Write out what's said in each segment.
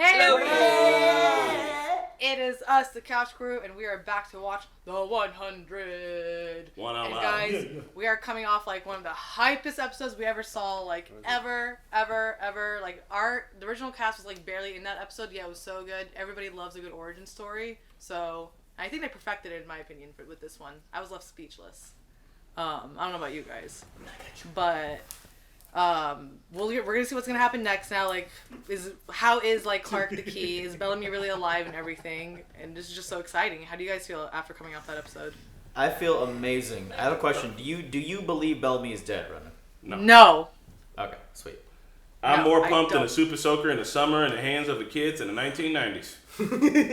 Hey, Hello. it is us, the Couch Crew, and we are back to watch The 100. And guys, we are coming off like one of the hypest episodes we ever saw, like ever. Like the original cast was like barely in that episode. Yeah, it was so good. Everybody loves a good origin story. So I think they perfected it in my opinion with this one. I was left speechless. I don't know about you guys, but. We're gonna see what's gonna happen next now. Like, how is like Clark the Key? Is Bellamy really alive and everything? And this is just so exciting. How do you guys feel after coming off that episode? I feel amazing. I have a question. Do you believe Bellamy is dead, Ronan? No. Okay, sweet. I'm No, more I pumped than a don't. super soaker in the summer in the hands of the kids in the 1990s.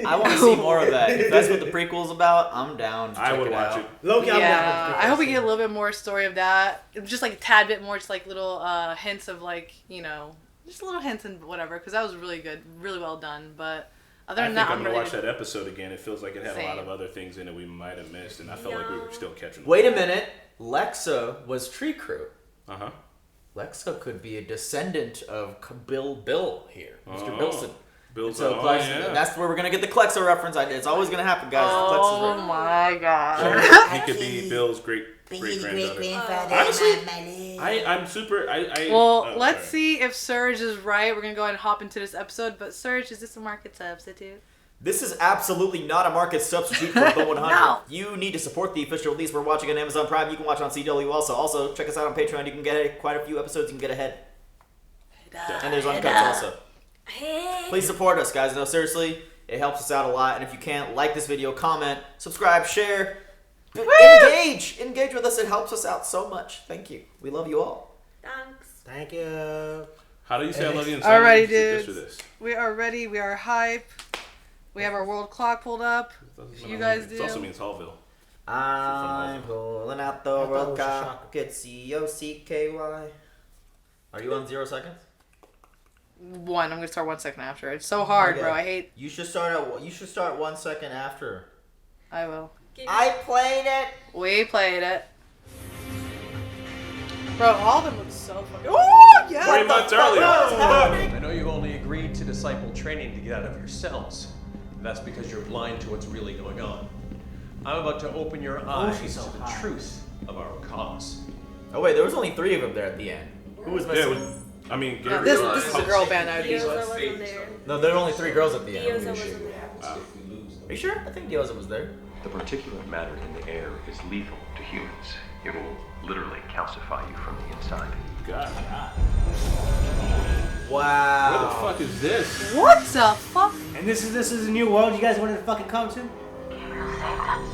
I want to see more of that. If that's what the prequel's about, I'm down. To I check would it watch out. it. Loki, Yeah, I hope we get a little bit more story of that. Just like a tad bit more, just like little hints of like, you know, just little hints and whatever. Because that was really good, really well done. But other I than think that, I'm going to watch ready that episode again. It feels like it had a lot Same. of other things in it we might have missed, and I felt like we were still catching them. Wait a minute. Lexa was Tree Crew. Uh-huh. Lexa could be a descendant of Bill here, Mr. Oh. Bilson. Bill's So that's where we're gonna get the Klexa reference. It's always gonna happen, guys. The Klexa's Oh reference. my god. He could be Bill's great granddaughter. grandfather. Honestly, I'm super. Well, oh, let's sorry. see if Surge is right. We're gonna go ahead and hop into this episode. But Surge, is this a market substitute? This is absolutely not a market substitute for the 100. No. You need to support the official release. We're watching on Amazon Prime. You can watch on CW also. Also, check us out on Patreon. You can get quite a few episodes. You can get ahead. And there's uncuts also. Hey. Please support us, guys. No, seriously, it helps us out a lot. And if you can't, like this video, comment, subscribe, share, engage with us. It helps us out so much. Thank you. We love you all. Thanks. Thank you. How do you say I love you in Alrighty, Is it this or dudes. this? We are ready. We are hype. We have our world clock pulled up. You guys It do. also means Hallville. I'm pulling out the thought it world was clock. It's COCKY. Are you on 0 seconds? One. I'm gonna start 1 second after. It's so hard, Okay. bro. I hate. You should start 1 second after. I will. I played it. We played it. Bro, all of them look so fucking. Oh yeah. 3 months earlier. I know you've only agreed to disciple training to get out of your cells. That's because you're blind to what's really going on. I'm about to open your eyes she's so to the hot. truth of our cause. Oh wait, there was only 3 of them there at the end. Who was Yeah, missing? No, this is a girl band I would be Dioza with. wasn't there. No, there were only 3 girls at the end. Dioza wasn't there. Are you sure? I think Dioza was there. The particulate matter in the air is lethal to humans. It will literally calcify you from the inside. God. Wow. What the fuck is this? What the fuck? And this is a new world you guys wanted to fucking come to? Gabriel saved us.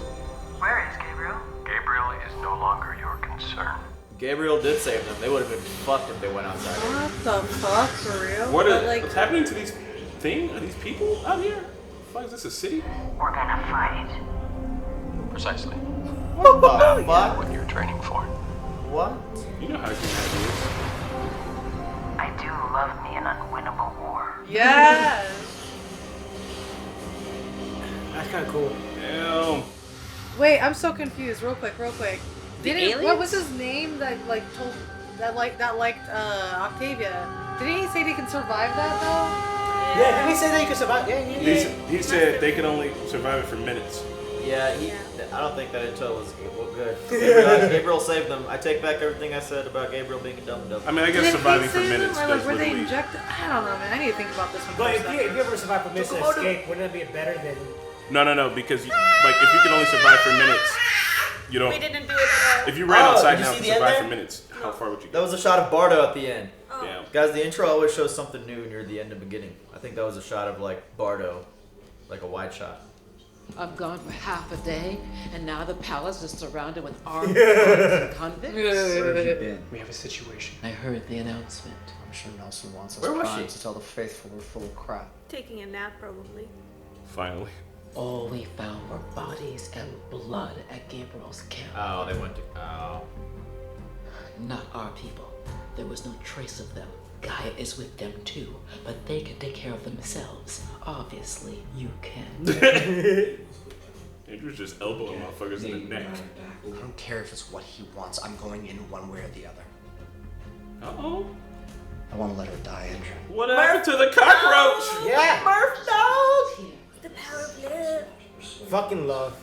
Where is Gabriel? Gabriel is no longer your concern. Gabriel did save them. They would have been fucked if they went outside. What the fuck, for real? What's happening to these things? Are these people out here? Fuck, is this a city? We're gonna fight. Precisely. What the fuck? What you're training for. What? You know how humanity is. I do love me an unwinnable war. Yes. That's kind of cool. Damn. Wait, I'm so confused. Real quick. What was his name that liked Octavia? Didn't he say they can survive that though? Yeah, did he say that you could survive? Yeah. He said they could only survive it for minutes. Yeah, I don't think that intel was good. Gabriel saved them. I take back everything I said about Gabriel being a dumb dumb. I mean, I guess Did surviving he for save them, minutes or does were they literally... injected? I don't know, man. I need to think about this one. But for a if second. you ever survive from mission escape, wouldn't it be better than... No, because if you can only survive for minutes, you don't... We didn't do it at all. If you ran outside did you now see to the end survive there? for minutes, how far would you That go? was a shot of Bardo at the end. Damn. Guys, the intro always shows something new near the end and beginning. I think that was a shot of like Bardo, like a wide shot. I'm gone for half a day, and now the palace is surrounded with armed guards and convicts. We have a situation. I heard the announcement. I'm sure Nelson wants us Where was primed she? to tell the faithful we're full of crap. Taking a nap, probably. Finally. All we found were bodies and blood at Gabriel's camp. Oh, they went to. Oh. Not our people. There was no trace of them. Gaia is with them too, but they can take care of themselves. Obviously, you can. Andrew's just elbowing motherfuckers in the neck. I don't care if it's what he wants. I'm going in one way or the other. Uh-oh. I want to let her die, Andrew. What happened to the cockroach? Yeah! Fucking love.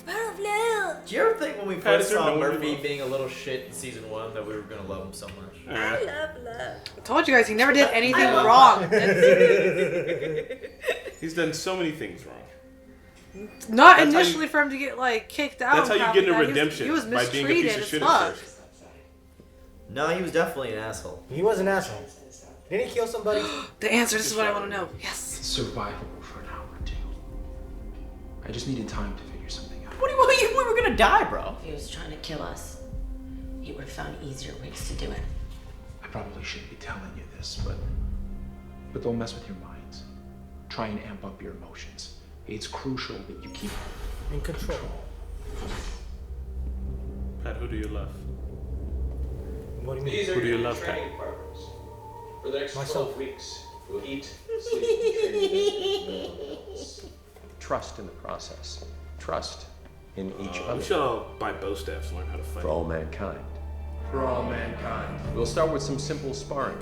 Power of love. Do you ever think when we Pat, first is there saw no one Murphy you love? being a little shit in season 1 that we were gonna love him so much? I love love. I told you guys, he never did anything wrong. He's done so many things wrong. Not That's how initially you- for him to get like kicked out. That's how and you crap get like into that. redemption, He was by being a mistreated piece of as shit at fuck. first. No, he was definitely an asshole. He was an asshole. Didn't he kill somebody? The answer. This is what I want to know. Yes. Survivable for an hour or two. I just needed time to figure something out. What do you? We were gonna die, bro. If he was trying to kill us, he would have found easier ways to do it. I probably shouldn't be telling you this, but don't mess with your minds. Try and amp up your emotions. It's crucial that you keep In control. Pat, who do you love? What do you mean? These are Who do you your love, Pat? training partners. For the next Myself. 12 weeks, you'll eat, sleep, train. Trust in the process. Trust in each We other. should all buy bow staffs and learn how to fight. For all mankind. For all mankind. We'll start with some simple sparring.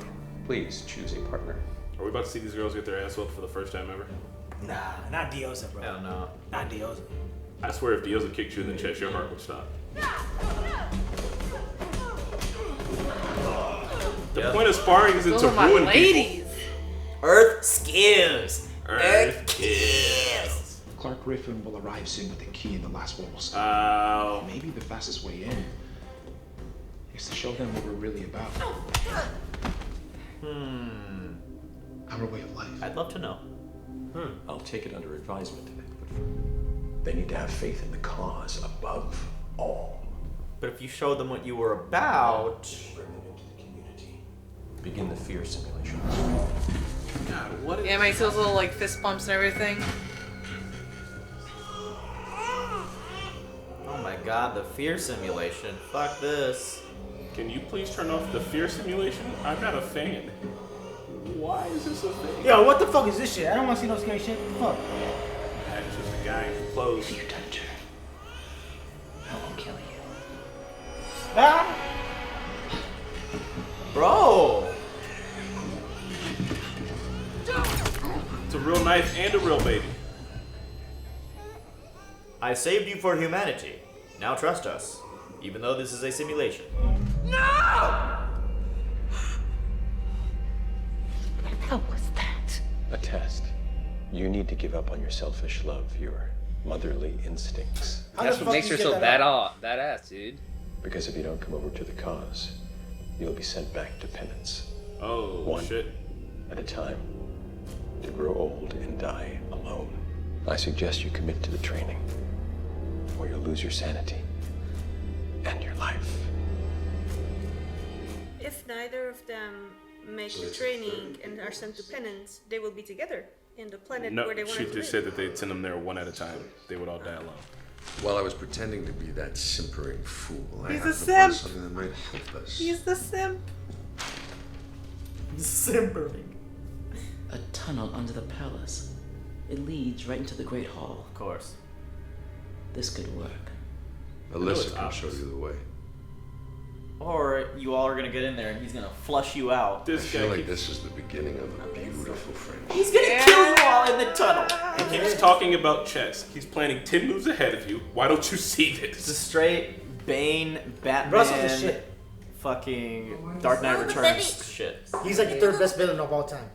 Please choose a partner. Are we about to see these girls get their ass whooped for the first time ever? Nah, not Diosa, bro. Hell no. Not Diosa. I swear if Diosa kicked you in the chest, your heart would stop. The point of sparring isn't Those to are my ruin ladies. Earth skills. people. Earth kills. Clark Griffin will arrive soon with the key in the last wall. Oh. Maybe the fastest way in is to show them what we're really about. Our way of life. I'd love to know. I'll take it under advisement. But they need to have faith in the cause above all. But if you showed them what you were about, Bring them into the community. Begin the fear simulation. God, what is Yeah, makes those little like fist bumps and everything. oh my god, the fear simulation. Fuck this. Can you please turn off the fear simulation? I've got a fan. Why is this a thing? Yo, what the fuck is this shit? I don't want to see no scary shit. Fuck. That's just a guy in clothes. If you touch her, I will kill you. Ah! Bro! It's a real knife and a real baby. I saved you for humanity. Now trust us. Even though this is a simulation. What the hell was that? A test. You need to give up on your selfish love, your motherly instincts. How That's the what fuck makes you her get so that up? badass, dude. Because if you don't come over to the cause, you'll be sent back to penance. Oh, One. shit. At a time. To grow old and die alone. I suggest you commit to the training, or you'll lose your sanity and your life. If neither of them make the training and are sent to penance, they will be together in the planet No, where they want she to just live. said that they'd send them there one at a time. They would all die alone. While I was pretending to be that simpering fool, I He's a happened upon simp. something that might help us. He's the simp. Simpering. A tunnel under the palace. It leads right into the Great Hall. Of course. This could work. Alyssa it's can show obvious. you the way. Or you all are gonna get in there and he's gonna flush you out. I This feel guy like keeps, this is the beginning of a beautiful friendship. He's gonna kill you all in the tunnel. he keeps talking about chess. He's planning 10 moves ahead of you. Why don't you see It's a this? straight Bane, Russell's Batman, the shit. fucking Dark Knight Oh, the Returns baby. shit. He's like the third best villain of all time.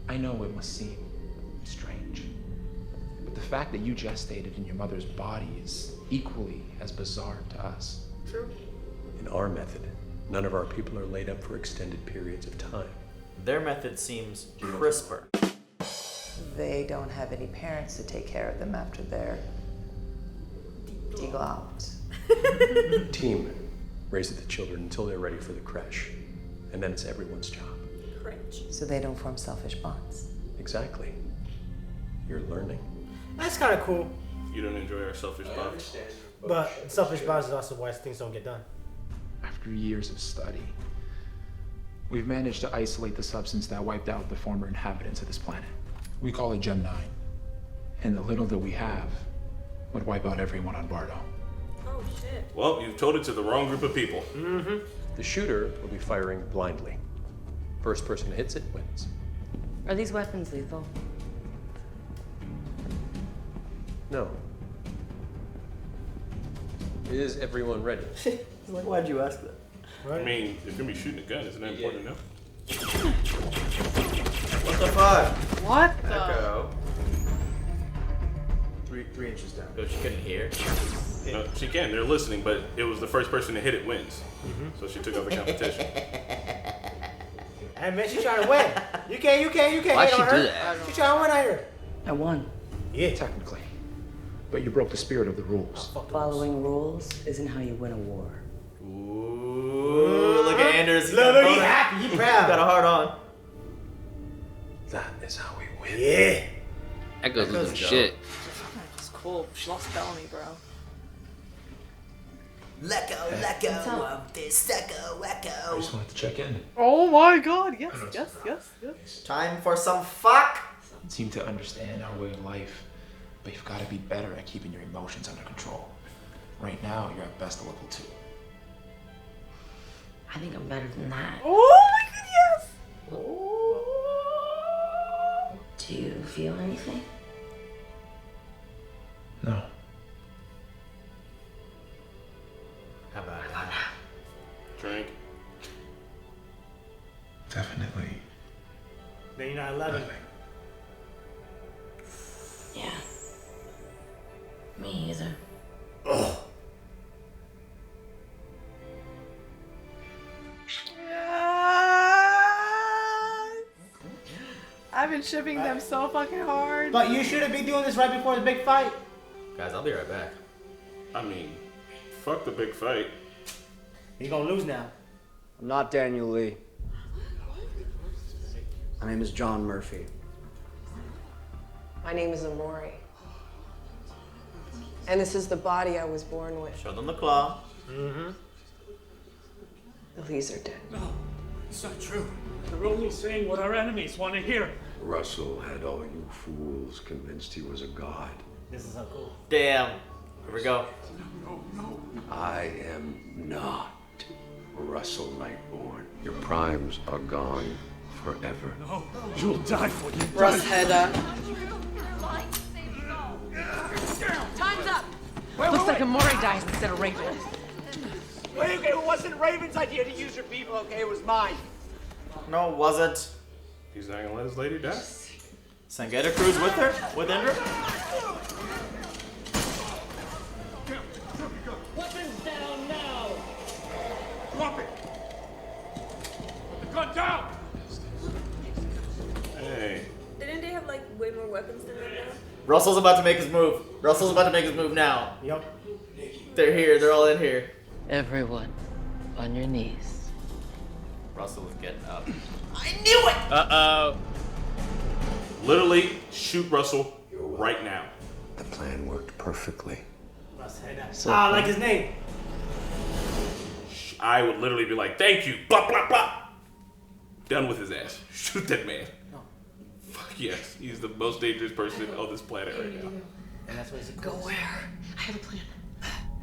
I know it must seem strange, but the fact that you gestated in your mother's body is equally as bizarre to us. True. In our method, none of our people are laid up for extended periods of time. Their method seems crisper. They don't have any parents to take care of them after they're deglopped. Team raises the children until they're ready for the creche, and then it's everyone's job. French. So they don't form selfish bonds. Exactly. You're learning. That's kind of cool. You don't enjoy our selfish bonds. But selfish bonds is also why things don't get done. After years of study, we've managed to isolate the substance that wiped out the former inhabitants of this planet. We call it Gem 9. And the little that we have would wipe out everyone on Bardo. Oh shit. Well, you've told it to the wrong group of people. The shooter will be firing blindly. First person who hits it wins. Are these weapons lethal? No, Is everyone ready? Like, why'd you ask that? I mean, if you're gonna be shooting a gun, isn't that important to know? What the fuck? What the? Echo. 3 inches down. Oh, she couldn't hear. No, she can. They're listening, but it was the first person to hit it wins. So she took over the competition. Hey man, she's trying to win. You can't Why'd hate she on her. do that? She's trying to win out here. I won. Yeah. Technically. But you broke the spirit of the rules. Following rules isn't how you win a war. Ooh, look at Anders. Look, he's happy. He's proud. Got a heart on. That is how we win. Yeah. Echo's losing shit. It's cool. She lost Bellamy, bro. Let go of this echo. I just wanted to check in. Oh my god, yes. Time for some fuck. You seem to understand our way of life, but you've got to be better at keeping your emotions under control. Right now, you're at best a level 2. I think I'm better than that. Oh my god, yes! Do you feel anything? No. How about it? Drink. Definitely. Then you're not 11. Yeah. Me either. I've been shipping them so fucking hard. But you shouldn't be doing this right before the big fight. Guys, I'll be right back. I mean, fuck the big fight. You're gonna lose now. I'm not Daniel Lee. My name is John Murphy. My name is Amori. And this is the body I was born with. Show them the claw. Mm-hmm. The Lees are dead. No, it's not true. They're only saying what our enemies want to hear. Russell had all you fools convinced he was a god. This is so cool. Damn. Here we go. No. I am not Russell Nightborn. Your primes are gone forever. No, you'll die for you. Russ head Time's up. Looks like Amori dies instead of Raven. Wait, okay, it wasn't Raven's idea to use your people, okay? It was mine. No, it wasn't. He's not gonna let his lady die. Sangeta Cruz with her? With Indra? Weapons down now. Drop it. Put the gun down. Hey. Didn't they have like way more weapons than that now? Russell's about to make his move. Russell's about to make his move now. Yep. They're here. They're all in here. Everyone, on your knees. Russell is getting up. I knew it! Uh-oh. Literally, shoot Russell right now. The plan worked perfectly. I like his name. I would literally be like, thank you, blah, blah, blah. Done with his ass. Shoot that man. No. Fuck yes, he's the most dangerous person on this planet right now. And that's what he's Go where? I have a plan.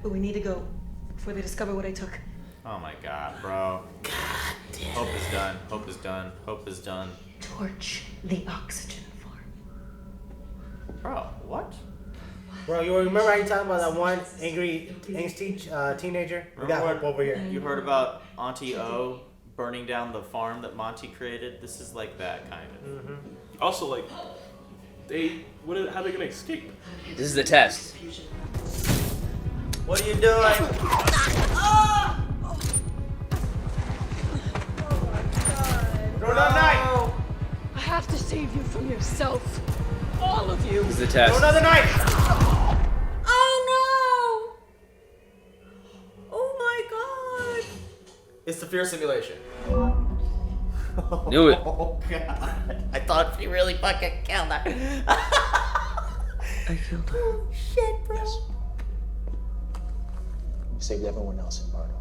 But we need to go before they discover what I took. Oh my god, bro. God damn. Hope is done. Hope is done. Hope is done. Torch the oxygen farm. Bro, what? Bro, you remember how you talking about that one angry, angsty teenager? We got Hope over here. You heard about Auntie O burning down the farm that Monty created? This is like that, kind of. Mm-hmm. Also, like, how are they gonna escape? This is the test. What are you doing? Throw that knife! I have to save you from yourself. All of you. This is the test. Throw another knife! Oh no! Oh my god! It's the fear simulation. Knew it. Oh god. I thought she really fucking killed her. I killed her. Oh shit, bro. Yes. You saved everyone else in Bardo.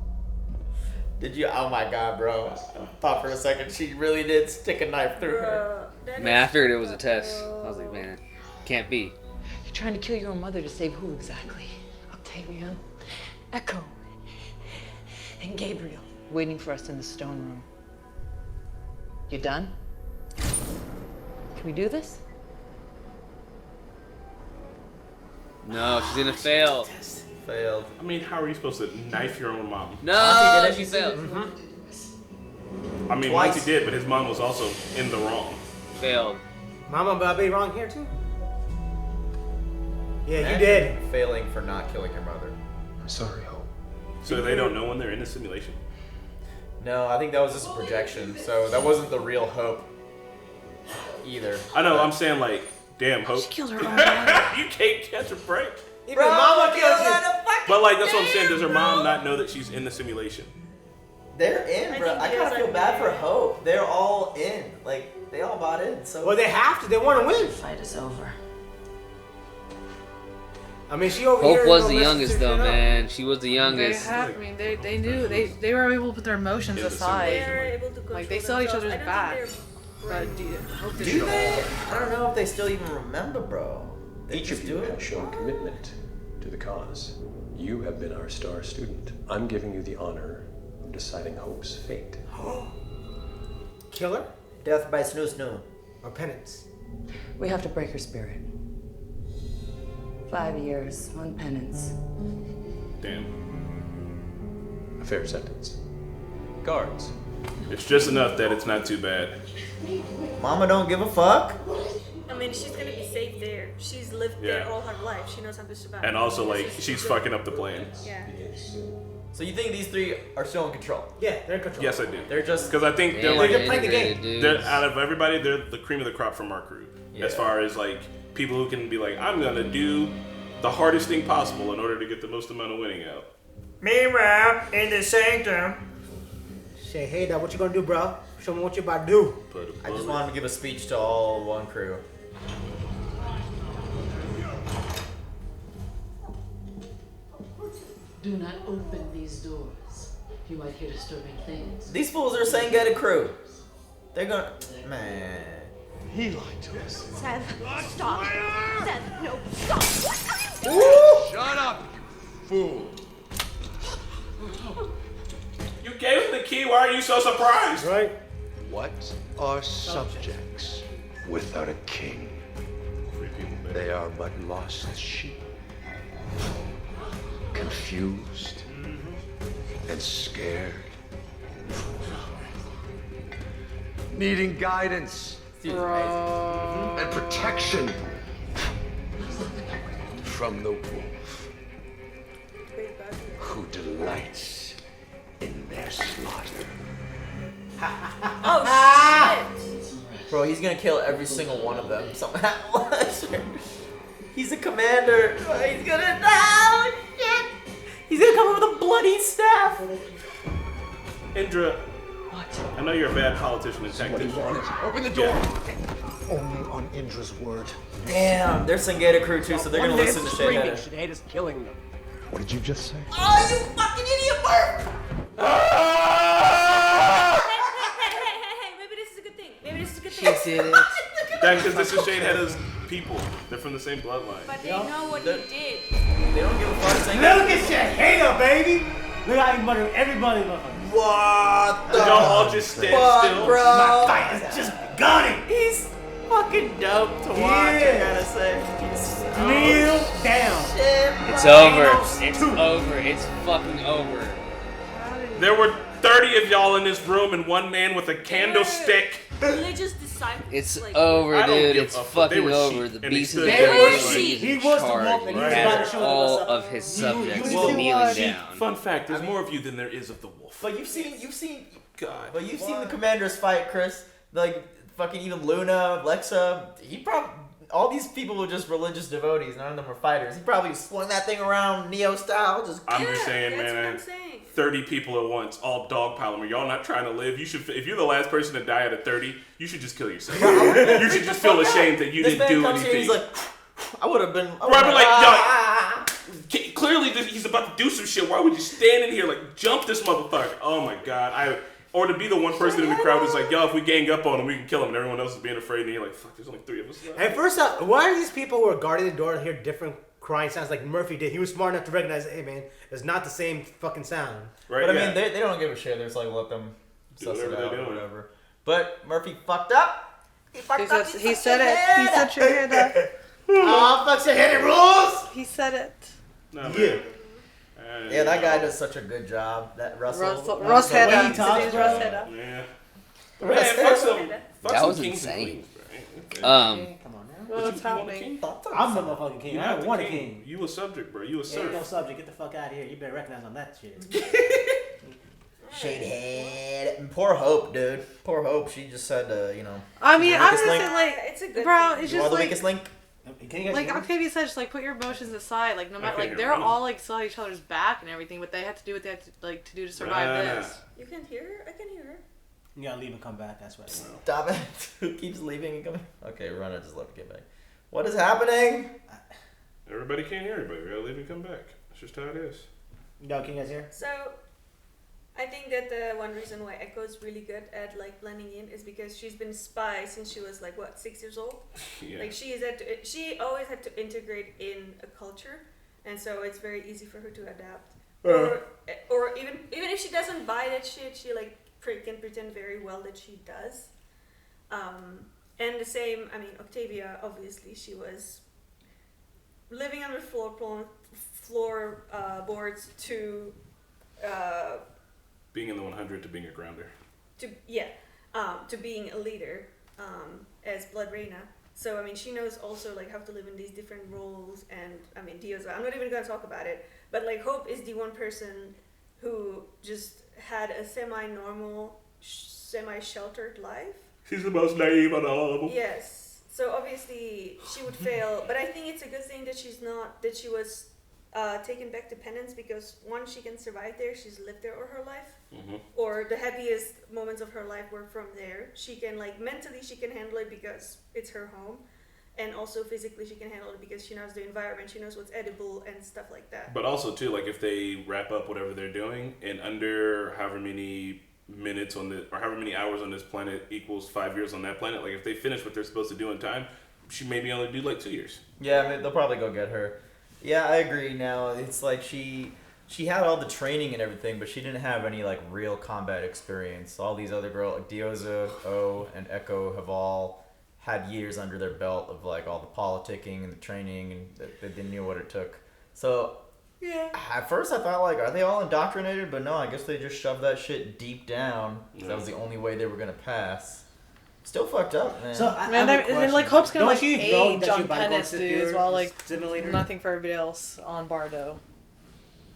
Did you? Oh my god, bro. I thought for a second she really did stick a knife through her. Man, I figured it was a test. I was like, man, can't be. You're trying to kill your own mother to save who exactly? Octavia, Echo, and Gabriel. Waiting for us in the stone room. You done? Can we do this? No, she's gonna fail. Failed. I mean, how are you supposed to knife your own mom? No, she failed. I mean, Twice. once he did, but his mom was also in the wrong. Failed. Mama, but I'll be wrong here too. Yeah, Imagine you did. failing for not killing your mother. I'm sorry, Hope. So they don't know when they're in the simulation? No, I think that was just a projection. So that wasn't the real Hope either. I know, I'm saying like, damn, Hope. She killed her own mom. You can't catch a break. Even Mama killed you. But like, that's what I'm saying. Does her mom not know that she's in the simulation? They're in, bro. I kind of feel bad for Hope. They're all in. Like, they all bought in. So. Well, they have to. They want to win. The fight is over. I mean, she over here. Hope was the youngest though, man. She was the They youngest. had, I mean, they knew they were able to put their emotions aside. They're able to control Like they saw each themselves. other's I don't back. think But Hope Do didn't. they? I don't know if they still even remember, bro. They Each just of you do have it. shown commitment to the cause. You have been our star student. I'm giving you the honor of deciding Hope's fate. Killer Death by snoo snoo. or penance? We have to break her spirit. 5 years on penance. Damn. A fair sentence. Guards. It's just enough that it's not too bad. Mama don't give a fuck. I mean, she's gonna be safe there. She's lived Yeah. there all her life. She knows how to survive. And also, This like, is she's good. fucking up the plan. Yeah. So you think these three are still in control? Yeah, they're in control. Yes, I do. They're just Because I think they're Damn, like, they're playing the game. dudes. they're, out of everybody, they're the cream of the crop from our crew. Yeah. As far as like people who can be like, I'm gonna do the hardest thing possible in order to get the most amount of winning out. Meanwhile, in the sanctum. Say, hey, now what you gonna do, bro? Show me what you about to do. I just want him to give a speech to all one crew. Do not open these doors. You might hear disturbing things. These fools are saying get a crew. They're gonna. Man. He lied to us. Sev, stop. Sev, no, stop. What are you doing? Shut up, you fool. You gave him the key, why are you so surprised? Right? What are subjects without a king? They are but lost sheep. Confused and scared. Needing guidance and protection from the wolf who delights in their slaughter. Oh, shit. Bro, he's gonna kill every single one of them somehow. He's a commander. He's gonna. Oh, shit. He's gonna come up with a bloody staff. Indra, I know you're a bad politician and tactician. Open the door. Only on Indra's word. Damn, they're Sengeda crew too, so they're gonna listen to Shade. Shade is killing them. What did you just say? Oh, you fucking idiot, Bert! Hey, maybe this is a good thing. Maybe this is a good She thing. did it. That's because this is Shane Hedda's people. They're from the same bloodline. But they know what he did. They don't give a fuck. Look at Shaheda, baby. Look how he murdered everybody, motherfucker. What the Did y'all all just stand fuck, still? bro? My fight has just begun. He's fucking dope to watch, I gotta say. He's Kneel down. shit, It's bro. over. It's over. It's fucking over. There were 30 of y'all in this room and one man with a candlestick. Religious disciples. It's like, over, I don't dude. give It's a fuck. They fucking were over. sheep, The and they beast is stood the there. They were beast. sheep. He was the wolf, and he was about to And show all us of his subjects you kneeling See, down. fun fact, there's more of you than there is of the wolf. But you've seen, God. but you've seen the commanders fight, Chris. Like fucking even Luna, Lexa. He probably all these people were just religious devotees. None of them were fighters. He probably swung that thing around Neo style. Just I'm just saying, that's man. what I I'm had saying. 30 people at once, all dogpiling. Are y'all not trying to live? You should. If you're the last person to die at 30, you should just kill yourself. You should just feel ashamed that you this didn't man do comes anything. Here, he's like, I would have been. Right, but like, clearly he's about to do some shit. Why would you stand in here like jump this motherfucker? Oh my god, or to be the one person in the crowd who's like, yo, if we gang up on him, we can kill him, and everyone else is being afraid, and you're like, fuck, there's only 3 of us left. And first up, why are these people who are guarding the door hear different crying sounds like Murphy did? He was smart enough to recognize, hey man, it's not the same fucking sound. Right? But I yeah. mean, they don't give a shit. They're just like, let them Do suss it whatever out they're or doing. whatever. But Murphy fucked up. He fucked up. He said it. He said Shaheda. Oh, fuck Shaheda rules. He said it. Nah, Yeah. man. Yeah, that guy does such a good job. That Russ Heda. Yeah. Man, fuck some kings and queens, bro. Come on now. What's happening? I'm the motherfucking king. I don't want a king. You a subject, bro. You a serf. Ain't no subject. Get the fuck out of here. You better recognize on that shit. Shadehead. And poor Hope, dude. Poor Hope. She just had to, I mean, I'm weakest gonna link. say like, It's a good bro, thing. it's You are just the like, weakest link. like Octavia said, just like put your emotions aside. Like no matter, like they're all like still at each other's back and everything, but they had to do what they had to like to do to survive this. You can hear her? I can hear her. You gotta leave and come back. That's right. Stop it. Who keeps leaving and coming? Okay, Runner just left to get back. What is happening? Everybody can't hear everybody. We gotta leave and come back. That's just how it is. No, can you guys hear? So, I think that the one reason why Echo's really good at like blending in is because she's been a spy since she was like what 6 years old. Yeah. Like she always had to integrate in a culture, and so it's very easy for her to adapt. Or even if she doesn't buy that shit, she like can pretend very well that she does. And the same, I mean, Octavia, obviously, she was living under floorboards to being in the 100 to being a grounder. To being a leader as Blood Reina. So I mean, she knows also like how to live in these different roles. And I mean, Dioza, I'm not even gonna talk about it, but like Hope is the one person who just had a semi-normal, semi-sheltered life. She's the most naive out of all of them. Yes. So obviously she would fail, but I think it's a good thing that she was taken back to Penance, because one, she can survive there. She's lived there all her life. Mm-hmm. Or the happiest moments of her life were from there. She can like mentally she can handle it because it's her home, and also physically she can handle it because she knows the environment, she knows what's edible and stuff like that. But also too, like if they wrap up whatever they're doing in under however many minutes or however many hours on this planet equals 5 years on that planet, like if they finish what they're supposed to do in time, she maybe only do like 2 years. Yeah, I mean, they'll probably go get her. Yeah, I agree. Now it's like she had all the training and everything, but she didn't have any like real combat experience. All these other girls, like Dioza, O, and Echo, have all had years under their belt of like all the politicking and the training, and they knew what it took. So yeah, at first I thought like, are they all indoctrinated? But no, I guess they just shoved that shit deep down. Yeah. That was the only way they were gonna pass. Still fucked up, man. So And then like Hope's gonna like age that on you're about to go Penance sit dudes here while like simulator? nothing for everybody else on Bardo.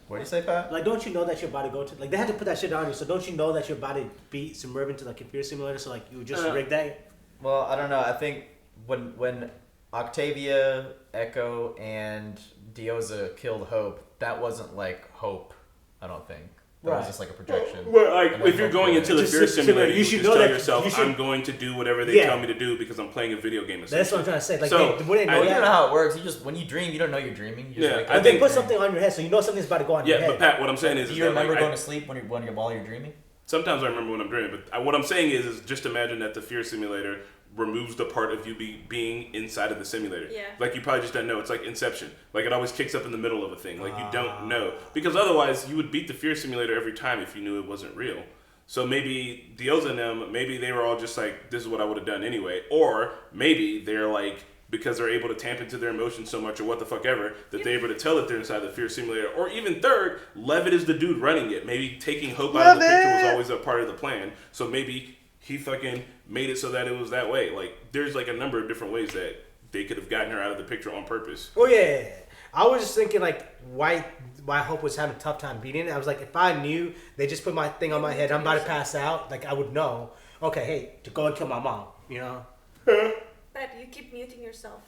What do you say, Pat? Like, don't you know that you're about to go to, like, they had to put that shit on you, so don't you know that you're about to be submerged into the computer simulator, so like you just rig that? Well, I don't know. I think when Octavia, Echo, and Dioza killed Hope, that wasn't like Hope. I don't think. That was just like a projection. Well, like And then if you're Hope going killed into the it. fear simulator, you should know tell that yourself, you should- I'm going to do whatever they Yeah. tell me to do because I'm playing a video game. That's what I'm trying to say. Like, So, they wouldn't know Well, you that. don't know how it works. You just when you dream, you don't know you're dreaming. You just Yeah, wake I up They think- and put something on your head, so you know something's about to go on your Yeah, head. but Pat, what I'm saying is, Do is you that, remember like, going to sleep while you're dreaming? Sometimes I remember when I'm dreaming, but what I'm saying is just imagine that the fear simulator removes the part of you being inside of the simulator. Yeah. Like you probably just don't know. It's like Inception. Like it always kicks up in the middle of a thing. Like you don't know. Because otherwise you would beat the fear simulator every time if you knew it wasn't real. So maybe Dioza and them, maybe they were all just like, this is what I would have done anyway. Or maybe they're like, because they're able to tap into their emotions so much or what the fuck ever, that they're able to tell that they're inside the fear simulator. Or even third, Levitt is the dude running it. Maybe taking Hope out of the picture was always a part of the plan. So maybe he fucking made it so that it was that way. Like, there's like a number of different ways that they could have gotten her out of the picture on purpose. Oh yeah, I was just thinking like why Hope was having a tough time beating it. I was like, if I knew they just put my thing on my head, I'm about to pass out. Like I would know. Okay, hey, to go and kill my mom. You know. But you keep muting yourself.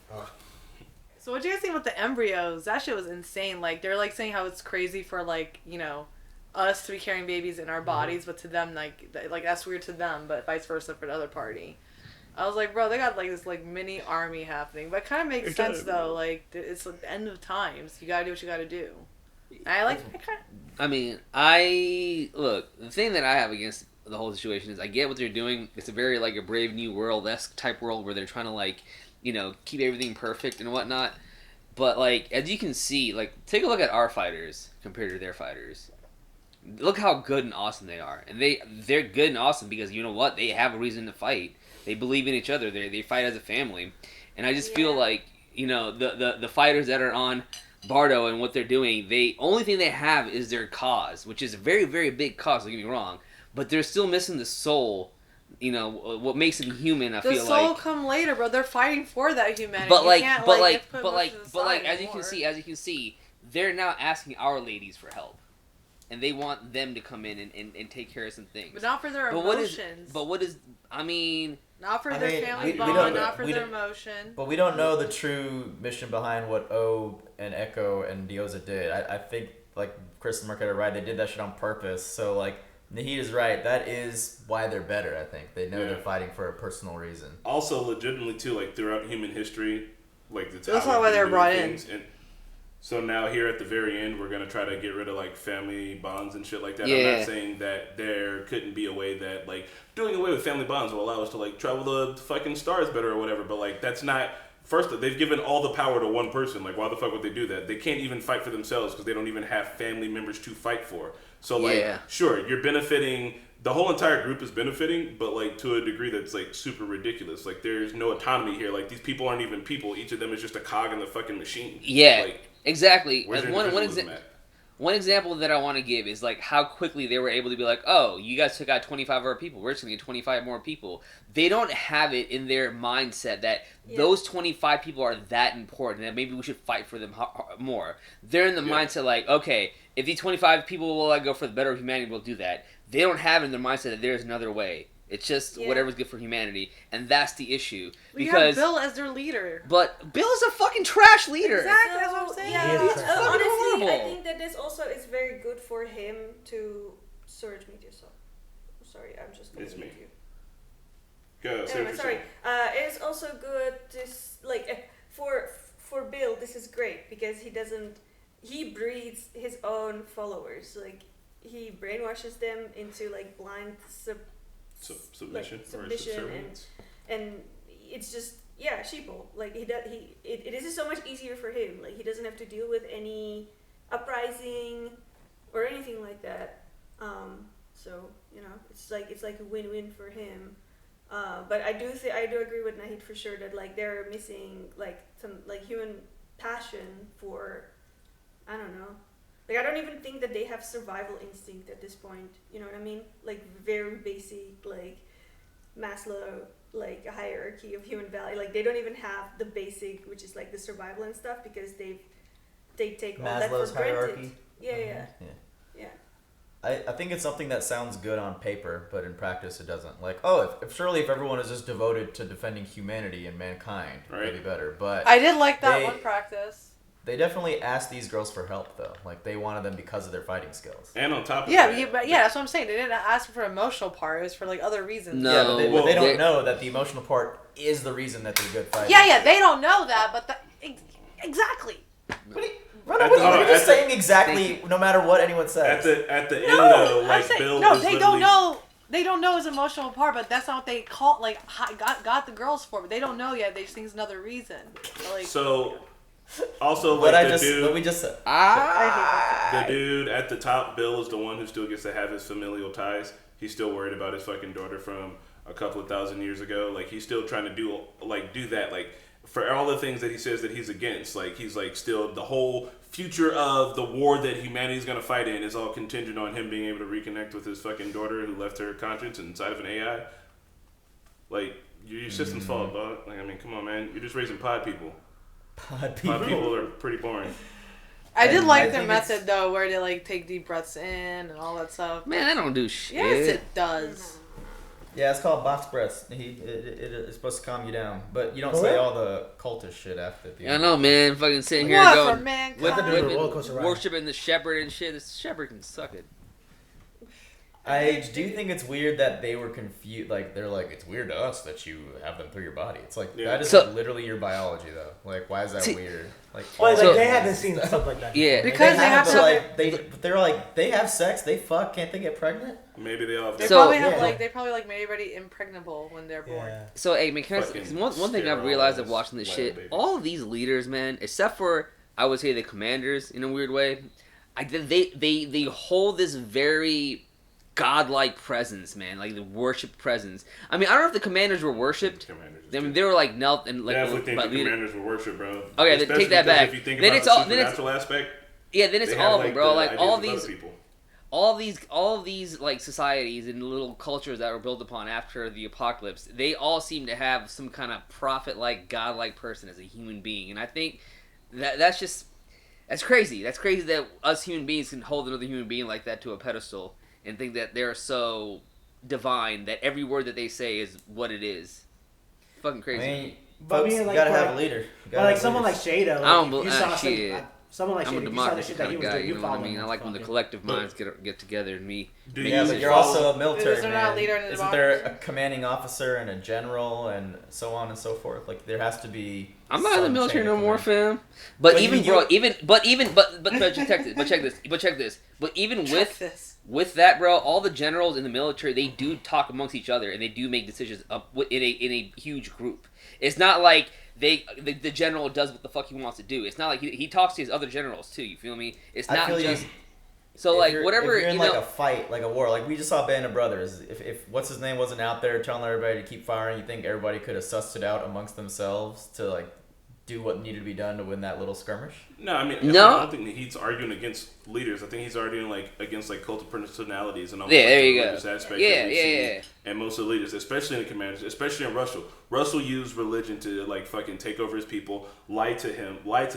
So what do you guys think about the embryos? That shit was insane. Like they're like saying how it's crazy for like, you know, us to be carrying babies in our bodies, but to them like that's weird to them, but vice versa for the other party. I was like, bro, they got like this like mini army happening, but it kind of makes sense though. Like it's like the end of times. You gotta do what you gotta do. And I like. I mean, look. The thing that I have against the whole situation is I get what they're doing. It's a very like a Brave New World-esque type world where they're trying to like, you know, keep everything perfect and whatnot. But like as you can see, like take a look at our fighters compared to their fighters. Look how good and awesome they are, and they're good and awesome because you know what? They have a reason to fight. They believe in each other. They fight as a family, and I just feel like, you know, the fighters that are on Bardo and what they're doing, the only thing they have is their cause, which is a very, very big cause, don't get me wrong. But they're still missing the soul, you know, what makes them human, I the feel soul like. come later, bro. They're fighting for that humanity. But You like, can't, but just put emotions aside as you anymore. can see, they're now asking our ladies for help. And they want them to come in and take care of some things. But not for their emotions. I mean... Not for I their mean, family we bond, don't- not for we their don't- emotion. But we don't know the true mission behind what O and Echo and Dioza did. I think, like, Kristen Marquette are right. They did that shit on purpose. So, like, Nahid is right. That is why they're better, I think. They know Yeah. they're fighting for a personal reason. Also, legitimately, too, like, throughout human history, like, the That's not why they were brought in. And so now here at the very end, we're going to try to get rid of, like, family bonds and shit like that. I'm Yeah. not saying that there couldn't be a way that, like, doing away with family bonds will allow us to, like, travel the fucking stars better or whatever. But, like, that's not... First, they've given all the power to one person. Like, why the fuck would they do that? They can't even fight for themselves because they don't even have family members to fight for. So, like, Yeah. sure, you're benefiting... The whole entire group is benefiting, but, like, to a degree that's, like, super ridiculous. Like, there's no autonomy here. Like, these people aren't even people. Each of them is just a cog in the fucking machine. Yeah, Like, exactly. where's And their individualism at? one example that I want to give is like how quickly they were able to be like, oh, you guys took out 25 of our people. We're just going to get 25 more people. They don't have it in their mindset that those 25 people are that important that maybe we should fight for them more. They're in the mindset like, okay, if these 25 people will go for the better of humanity, we'll do that. They don't have it in their mindset that there's another way. It's just whatever's good for humanity, and that's the issue. We Because have Bill as their leader. But Bill is a fucking trash leader. Exactly, that's what I'm saying. Yeah, He is fucking honestly, I horrible. think that this also is very good for him to... Sorry, mute yourself. Sorry, I'm just going It's to me. mute you. Go, say what Anyway, you're sorry. saying. It's also good for Bill. This is great because he breeds his own followers. Like he brainwashes them into like blind Submission or submission subservience. and it's just sheeple. Like it is so much easier for him. Like he doesn't have to deal with any uprising or anything like that. So it's like a win-win for him. But I do agree with Nahid for sure that like they're missing like some like human passion for, I don't know. Like I don't even think that they have survival instinct at this point. You know what I mean? Like very basic like Maslow like a hierarchy of human value. Like they don't even have the basic, which is like the survival and stuff, because they take all that Maslow's for granted. hierarchy? Yeah. I think it's something that sounds good on paper, but in practice it doesn't. Like, oh, if everyone is just devoted to defending humanity and mankind, it'd be better. But I did like that one practice. They definitely asked these girls for help, though. Like, they wanted them because of their fighting skills. And on top of Yeah, that's what I'm saying. They didn't ask for emotional part. It was for like other reasons. Yeah, but they don't know that the emotional part is the reason that they're good fighters. Yeah, they don't know that, but exactly. We're just saying exactly no matter what anyone says. At the end though, like Bill no, is they don't know. They don't know his emotional part, but that's not what they call got the girls for. But they don't know yet. They just think it's another reason. Like, so also What like I the just- dude, what we just said. the dude at the top, Bill, is the one who still gets to have his familial ties. He's still worried about his fucking daughter from a couple of thousand years ago. Like he's still trying to do that. Like for all the things that he says that he's against, like he's like still the whole future of the war that humanity's gonna fight in is all contingent on him being able to reconnect with his fucking daughter who left her conscience inside of an AI. Like your system's fault, dog. Like I mean, come on, man. You're just raising pod people. Pod Pod people are pretty boring. I did I like their think it's- method though, where they like take deep breaths in and all that stuff. Man, I don't do shit. Yes, it does. Yeah, it's called box breaths. It's supposed to calm you down, but you don't For say real? all the cultist shit after the I know, man. Fucking sitting here What going for mankind? with Nothing to do with roller coaster ride. worshiping the shepherd and shit. This shepherd can suck it. I do think it's weird that they were confused. Like they're like, it's weird to us that you have them through your body. It's like that is So- like, literally your biology, though. Like, why is that See- weird? Like, Well, So- they haven't seen stuff like that. Yeah. Because they have but, to. like they're like they have sex, they fuck, can't they get pregnant? Maybe they all. They So- probably have Yeah. they probably made everybody impregnable when they're born. Yeah. So, hey, man, can I say, Fucking 'cause one thing I've realized of steroids, watching this lab shit, babies. all of these leaders, man, except for, I would say, the commanders, in a weird way, they hold this very godlike presence, man. Like the worship presence. I mean, I don't know if the commanders were worshipped. I mean, they were like knelt and like. Definitely think the commanders were worshipped, bro. Okay, then take that back. If you think Then about it's the all. supernatural aspect. Yeah, then it's all of them, bro. Like all these. People. All of these like societies and little cultures that were built upon after the apocalypse, they all seem to have some kind of prophet-like, god-like person as a human being, and I think that's crazy. That's crazy that us human beings can hold another human being like that to a pedestal and think that they're so divine that every word that they say is what it is. Fucking crazy. I mean, But folks, you gotta have a leader. Like someone like Shada, I don't like, believe shit. Someone like I'm a Shada, you saw the democracy shit that kind he of was guy, doing. you know what I mean? I like when the collective minds get together and me. Yeah, but you're also a military Is there not a man. leader in the Isn't there a commanding officer and a general and so on and so forth? Like there has to be. I'm not in the some military chain of no more, command. fam. But check this. But even with that, bro, all the generals in the military, they do talk amongst each other and they do make decisions in a huge group. It's not like the general does what the fuck he wants to do. It's not like he talks to his other generals too. You feel me? It's not just. So like whatever if you're in you like know, a fight, like a war, like we just saw Band of Brothers. If what's his name wasn't out there telling everybody to keep firing, you think everybody could have sussed it out amongst themselves to like do what needed to be done to win that little skirmish? No, I mean, I don't think that he's arguing against leaders. I think he's arguing like against like cult of personalities and all that there you go. aspect. Yeah. And most of the leaders, especially in the commanders, especially in Russell. Russell used religion to like fucking take over his people, lie to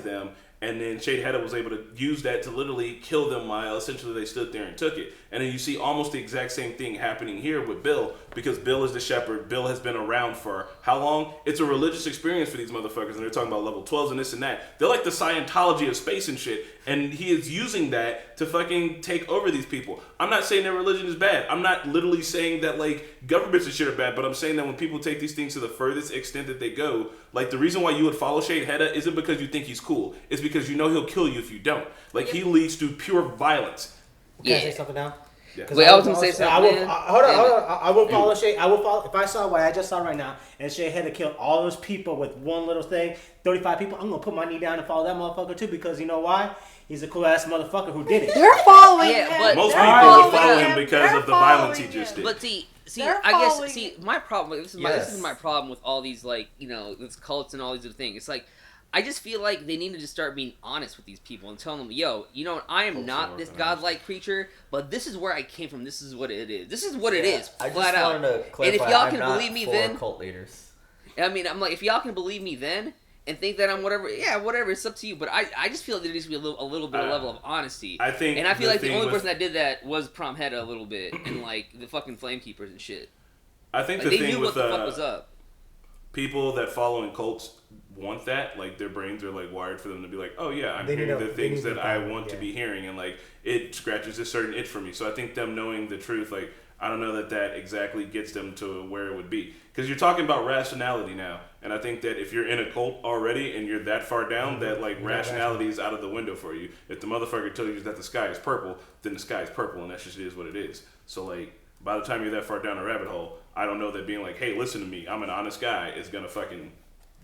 them, and then Shade Hedda was able to use that to literally kill them while essentially they stood there and took it. And then you see almost the exact same thing happening here with Bill, because Bill is the shepherd. Bill has been around for how long? It's a religious experience for these motherfuckers, and they're talking about level 12s and this and that. They're like the Scientology of space and shit, and he is using that to fucking take over these people. I'm not saying their religion is bad. I'm not literally saying that like governments and shit are bad, but I'm saying that when people take these things to the furthest extent that they go, like the reason why you would follow Shade Hedda isn't because you think he's cool. It's because you know he'll kill you if you don't. Like he leads to pure violence. Can I say something now? Yeah. Wait, I was gonna say something. Hold on. I will follow Shade. I will follow. If I saw what I just saw right now, and Shade had to kill all those people with one little thing, 35 people, I'm gonna put my knee down and follow that motherfucker too, because you know why? He's a cool ass motherfucker who did it. They're following him. but most people would follow him because of the violence he just did. But see, They're I guess following my problem. This is my problem with all these like this cults and all these other things. It's like I just feel like they need to just start being honest with these people and telling them, yo, you know, I am not this godlike creature, but this is where I came from. This is what it is. This is what it is. I Flat just out. wanted to clarify, and if y'all I'm can not believe me, for then cult leaders. I mean, I'm like, if y'all can believe me, then. And think that I'm whatever, whatever. It's up to you. But I just feel like there needs to be a little bit of level of honesty. I think, and I feel like the only person that did that was Prom Hedda a little bit, and like the fucking Flamekeepers and shit. I think like, the they thing knew with what the fuck was up. People that follow in cults want that. Like their brains are like wired for them to be like, oh yeah, I'm They hearing need the to- things they need that to I follow, want to yeah. be hearing, and like it scratches a certain itch for me. So I think them knowing the truth, like I don't know that exactly gets them to where it would be. Because you're talking about rationality now, and I think that if you're in a cult already and you're that far down, that like rationality is out of the window for you. If the motherfucker tells you that the sky is purple, then the sky is purple, and that just is what it is. So like by the time you're that far down a rabbit hole, I don't know that being like, hey, listen to me, I'm an honest guy, is gonna fucking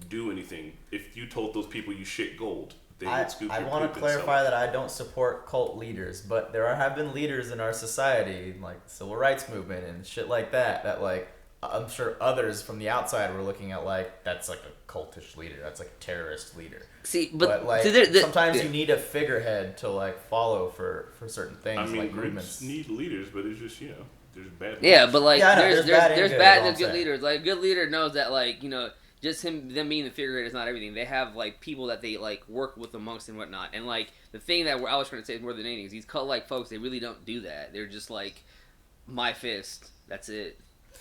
do anything. If you told those people you shit gold, they would scoop I your want poop to and sell clarify it. that I don't support cult leaders, but there have been leaders in our society, like the civil rights movement and shit like that like I'm sure others from the outside were looking at like, that's like a cultish leader, that's like a terrorist leader. See, but like see, sometimes you need a figurehead to like follow for certain things, I mean, like groups movements. need leaders, but it's just, there's bad Yeah, leaders. but like Yeah, I know, there's there's bad and bad good, and all good I'm saying. leaders. Like a good leader knows that like just them being the figurehead is not everything. They have like people that they like work with amongst and whatnot. And like the thing that I was trying to say is more than anything is these cult like folks, they really don't do that. They're just like my fist. That's it.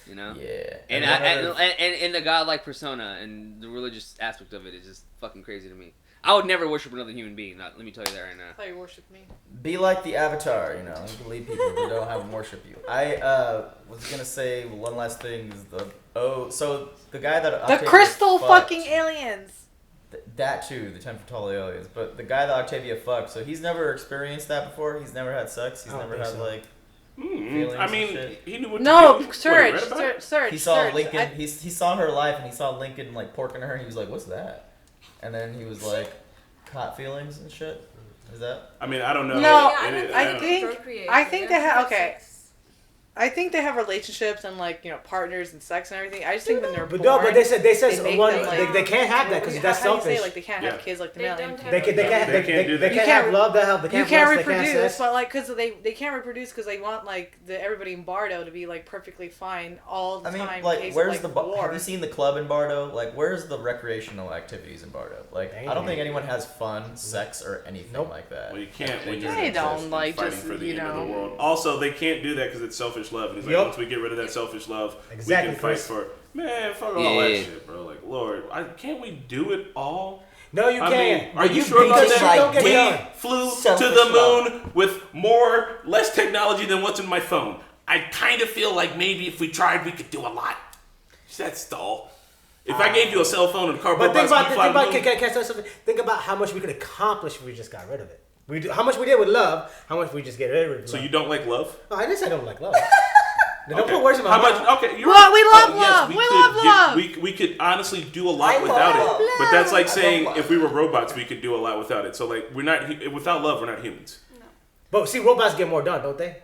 You know? Yeah. And and the godlike persona and the religious aspect of it is just fucking crazy to me. I would never worship another human being. Let me tell you that right now. I thought you worship me. Be like the Avatar, you can lead people who don't have them worship you. I was gonna say one last thing is so the guy that The Octavia crystal fucked, fucking aliens. that too, the 10 foot tall aliens, but the guy that Octavia fucked, so he's never experienced that before. He's never had sex. He's never had like feelings. I mean, and shit. he knew what No, to do. Serge, What, he read about it? Serge. He saw Serge, Lincoln. I- He saw her life, and he saw Lincoln like porking her, and he was like, "What's that?" And then he was like, "Caught feelings and shit." Is that? I mean, I don't know. No, It is- I don't know. think Procreate, I think yeah. they have okay. I think they have relationships and like partners and sex and everything. I just think when they're born, but they said make one them, like, they can't have that because that's how do you say, selfish. like they can't have kids like the male. They can't have love. They can't reproduce, but like because they can't reproduce because they want like everybody in Bardo to be like perfectly fine all the time. Like, in case where's of, the like, war. have you seen the club in Bardo? Like, where's the recreational activities in Bardo? Like, I don't think anyone has fun, sex, or anything like that. Well, you can't when They you're don't like fighting just for the end of the world. Also, they can't do that because it's selfish love. And it's like, Yup. once we get rid of that selfish love, Exactly, we can fight Chris. for fuck all that shit, bro. Like, Lord, can't we do it all? No, you can't. Are But you you sure about because that? you don't get We done. flew to Selfish the love. moon with less technology than what's in my phone. I kind of feel like maybe if we tried, we could do a lot. That's dull. If I gave you a cell phone and a cardboard But think box, about, can I say something? Think about how much we could accomplish if we just got rid of it. How much we did with love, how much we just get rid of it. So you don't like love? No, I didn't say I don't like love. Don't put words in my How mouth. much? Okay, you're Well, right. we love Yes, love. we We could love love. We could honestly do a lot I without love it. But that's like love. saying I love if we were robots, we could do a lot without it. So like we're not without love, we're not humans. But see, robots get more done, don't they?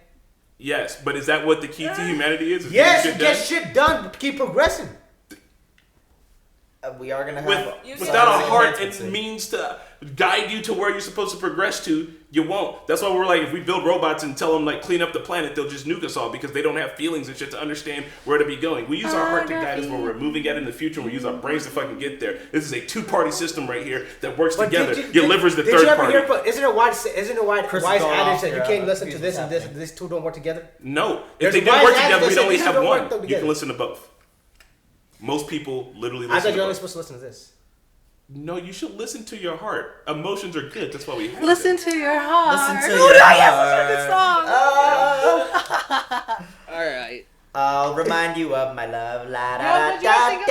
Yes, but is that what the key to humanity is? Yes, you getting get shit done? shit done. Keep progressing. We are gonna have Without a heart and means to guide you to where you're supposed to progress to, you won't. That's why we're like, if we build robots and tell them like clean up the planet, they'll just nuke us all because they don't have feelings and shit to understand where to be going. We use our heart to guide us where we're moving at in the future, and we use our brains to fucking get there. This is a two-party system right here that works together. Your liver's the Did third you ever party. hear? Isn't it wise Chris is wise going adage off that you here. can't listen to Confused this and what's this? These two don't work together. No, if There's they did wise work adage together, that we'd say only these have two don't one. work You together. can listen to both. Most people literally I listen thought to you're only both. supposed to listen to this. No, you should listen to your heart. Emotions are good. That's why we have Listen them. to your heart. Listen to Oh, your yes, heart. that's a good song. All right. I'll remind you of my love. La Yo, da what'd you guys think of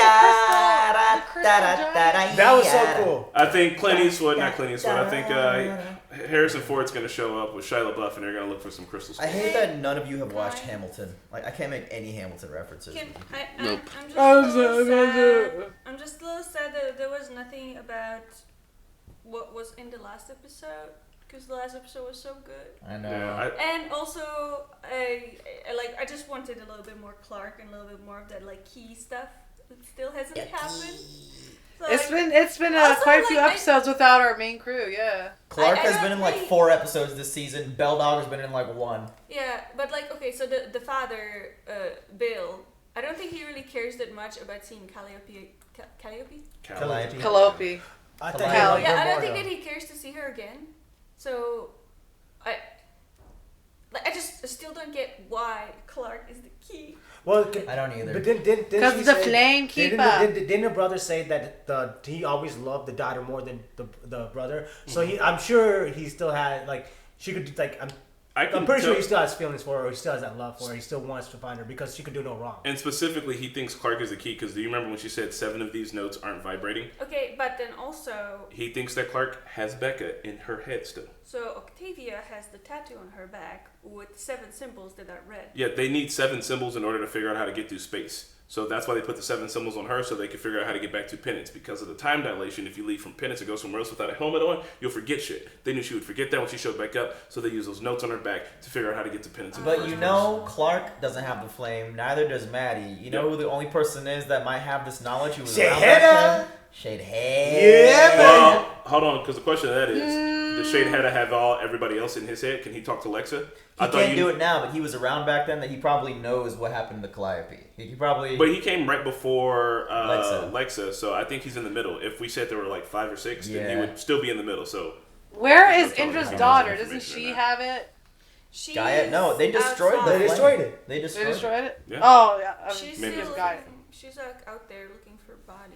the crystal giant? That was so cool. I think Clint Eastwood, not Clint Eastwood. I think Harrison Ford's gonna show up with Shia LaBeouf, and they're gonna look for some crystal I skulls. hate that none of you have watched Hamilton. Like, I can't make any Hamilton references. Nope. I'm just a little sad that there was nothing about what was in the last episode, because the last episode was so good. I know. Yeah, And also, I just wanted a little bit more Clark and a little bit more of that like key stuff that still hasn't happened. So, It's been also, quite a few like, episodes without our main crew. Yeah. Clark I has don't been in like really- 4 episodes this season. Bell Dog has been in like 1. Yeah, but like, okay, so the father, Bill, I don't think he really cares that much about seeing Calliope. Calliope. Calliope. I Calliope. think Yeah, I don't think that he cares to see her again. So, I just still don't get why Clark is the key. Well, I don't either. But didn't 'Cause she the say- flame keeper. Didn't the brother say that he always loved the daughter more than the brother? So I'm sure he still had like she could like I'm pretty sure he still has feelings for her. Or he still has that love for her. He still wants to find her because she could do no wrong. And specifically, he thinks Clark is the key because do you remember when she said 7 of these notes aren't vibrating? Okay, but then also, He thinks that Clark has Becca in her head still. so Octavia has the tattoo on her back with 7 symbols that are red. Yeah, they need 7 symbols in order to figure out how to get through space. So that's why they put the 7 symbols on her so they can figure out how to get back to Penance. Because of the time dilation, if you leave from Penance and go somewhere else without a helmet on, you'll forget shit. They knew she would forget that when she showed back up, so they used those notes on her back to figure out how to get to Penance. in the But first you place. know, Clark doesn't have the flame. Neither does Maddie. You know who the only person is that might have this knowledge? Who was around back then? Shadehead. Well, hold on, because the question of that is, does Shade had to have everybody else in his head? Can he talk to Lexa? He can't do it now, but he was around back then. That he probably knows what happened to Calliope. He probably. But he came right before Lexa. Lexa, so I think he's in the middle. If we said there were like 5 or 6, then he Yeah. would still be in the middle. So Where is That's all Indra's he knows daughter? information Doesn't she or not. have it? Gaia? No, they destroyed outside. the They destroyed it. They They destroyed, destroyed it? Yeah. Oh, yeah. She's Maybe still it's Gaia. she's like out there looking for bodies.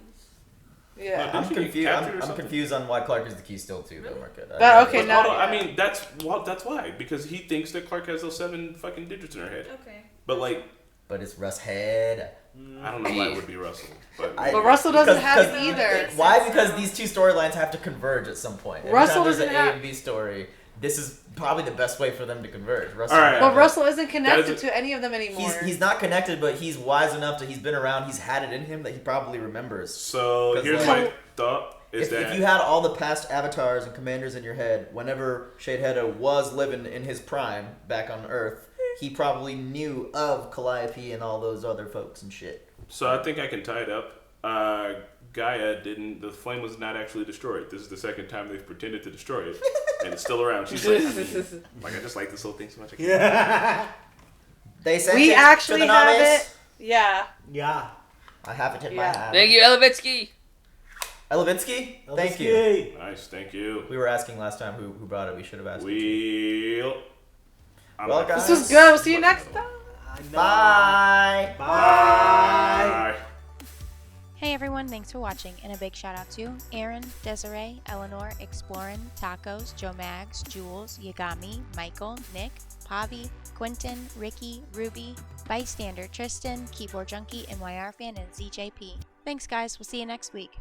Yeah. Didn't I'm she get confused. captured or I'm something? confused on why Clark is the key still too, though, Market. But, okay, But now- hold on, yeah. I mean, that's why. Because he thinks that Clark has those 7 fucking digits in her head. Okay. But like, But it's Russ Head. I don't know why it would be Russell. But But Russell doesn't have it either. Why? Because these two storylines have to converge at some point. Every Russell time there's an doesn't A have- and B story. This is probably the best way for them to converge. Russell All right. But Russell isn't That connected is to any of them anymore. He's not connected, but he's wise enough that he's been around. He's had it in him that he probably remembers. So 'Cause, here's like, my thought: is if that you had all the past avatars and commanders in your head, whenever Shadehead was living in his prime back on Earth, he probably knew of Calliope and all those other folks and shit. So I think I can tie it up. Gaia didn't. The flame was not actually destroyed. This is the second time they've pretended to destroy it, and it's still around. She's like, I just like this whole thing so much. They sent We it actually to the have Names. it. Yeah. Yeah. I have it in my hand. Thank you, Elovitsky. Elovitsky? Thank you. Nice, thank you. We were asking last time who brought it. We should have asked. Well, guys. This was good. We'll see you next time. Bye. Bye. Hey everyone, thanks for watching, and a big shout out to Aaron, Desiree, Eleanor, Explorin, Tacos, Joe Mags, Jules, Yagami, Michael, Nick, Pavi, Quentin, Ricky, Ruby, Bystander, Tristan, Keyboard Junkie, NYR Fan, and ZJP. Thanks guys, we'll see you next week.